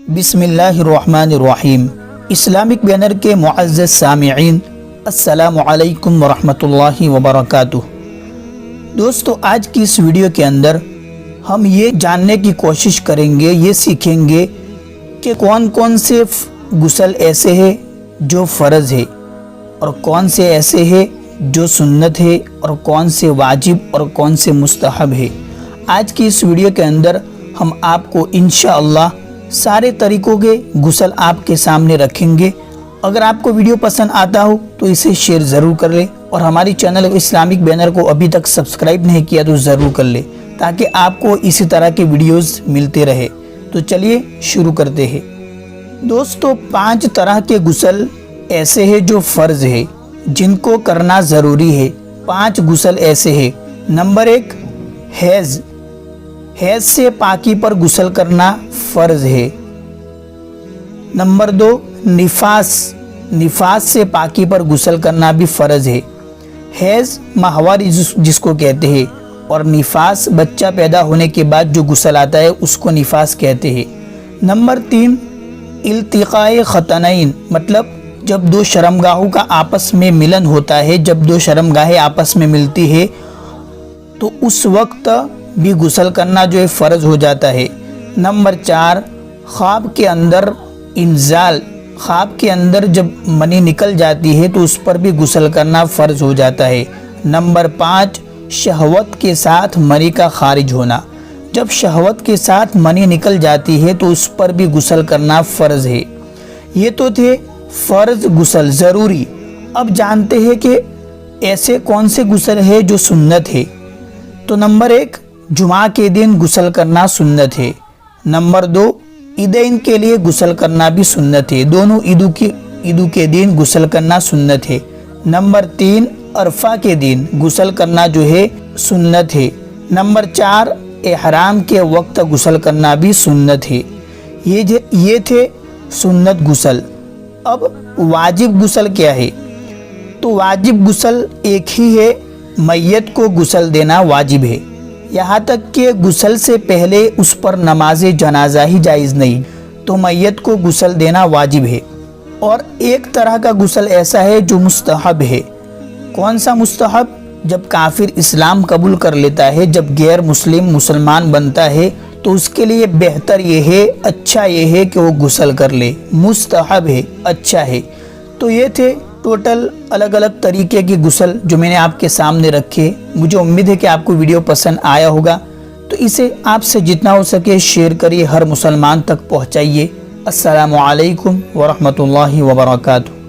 بسم اللہ الرحمن الرحیم۔ اسلامک بینر کے معزز سامعین، السلام علیکم ورحمۃ اللہ وبرکاتہ۔ دوستو، آج کی اس ویڈیو کے اندر ہم یہ جاننے کی کوشش کریں گے، یہ سیکھیں گے کہ کون کون سے غسل ایسے ہیں جو فرض ہے اور کون سے ایسے ہیں جو سنت ہے اور کون سے واجب اور کون سے مستحب ہے۔ آج کی اس ویڈیو کے اندر ہم آپ کو انشاءاللہ سارے طریقوں کے غسل آپ کے سامنے رکھیں گے۔ اگر آپ کو ویڈیو پسند آتا ہو تو اسے شیئر ضرور کر لیں اور ہماری چینل اسلامک بینر کو ابھی تک سبسکرائب نہیں کیا تو ضرور کر لیں تاکہ آپ کو اسی طرح کے ویڈیوز ملتے رہے۔ تو چلیے شروع کرتے ہیں۔ دوستو، 5 طرح کے غسل ایسے ہیں جو فرض ہے، جن کو کرنا ضروری ہے۔ 5 غسل ایسے ہیں۔ نمبر 1، حیض سے پاکی پر غسل کرنا فرض ہے۔ نمبر 2، نفاس سے پاکی پر غسل کرنا بھی فرض ہے۔ حیض ماہواری جس کو کہتے ہیں، اور نفاس بچہ پیدا ہونے کے بعد جو غسل آتا ہے اس کو نفاس کہتے ہیں۔ نمبر 3، التقاء ختنین، مطلب جب 2 شرمگاہوں کا آپس میں ملن ہوتا ہے، جب 2 شرمگاہیں آپس میں ملتی ہے تو اس وقت بھی غسل کرنا جو ہے فرض ہو جاتا ہے۔ نمبر 4، خواب کے اندر انزال، خواب کے اندر جب منی نکل جاتی ہے تو اس پر بھی غسل کرنا فرض ہو جاتا ہے۔ نمبر 5، شہوت کے ساتھ منی کا خارج ہونا، جب شہوت کے ساتھ منی نکل جاتی ہے تو اس پر بھی غسل کرنا فرض ہے۔ یہ تو تھے فرض غسل ضروری۔ اب جانتے ہیں کہ ایسے کون سے غسل ہے جو سنت ہے۔ تو نمبر 1، جمعہ کے دن غسل کرنا سنت ہے۔ نمبر 2، عیدین کے لیے غسل کرنا بھی سنت ہے، دونوں عیدوں کے دن غسل کرنا سنت ہے۔ نمبر 3، عرفہ کے دن غسل کرنا جو ہے سنت ہے۔ نمبر 4، احرام کے وقت غسل کرنا بھی سنت ہے۔ یہ تھے سنت غسل۔ اب واجب غسل کیا ہے؟ تو واجب غسل ایک ہی ہے، میت کو غسل دینا واجب ہے، یہاں تک کہ غسل سے پہلے اس پر نماز جنازہ ہی جائز نہیں، تو میت کو غسل دینا واجب ہے۔ اور ایک طرح کا غسل ایسا ہے جو مستحب ہے۔ کون سا مستحب؟ جب کافر اسلام قبول کر لیتا ہے، جب غیر مسلمان بنتا ہے تو اس کے لیے بہتر یہ ہے، اچھا یہ ہے کہ وہ غسل کر لے، مستحب ہے، اچھا ہے۔ تو یہ تھے ٹوٹل الگ الگ طریقے کی غسل جو میں نے آپ کے سامنے رکھے۔ مجھے امید ہے کہ آپ کو ویڈیو پسند آیا ہوگا، تو اسے آپ سے جتنا ہو سکے شیئر کریے، ہر مسلمان تک پہنچائیے۔ السلام علیکم ورحمۃ اللہ وبرکاتہ۔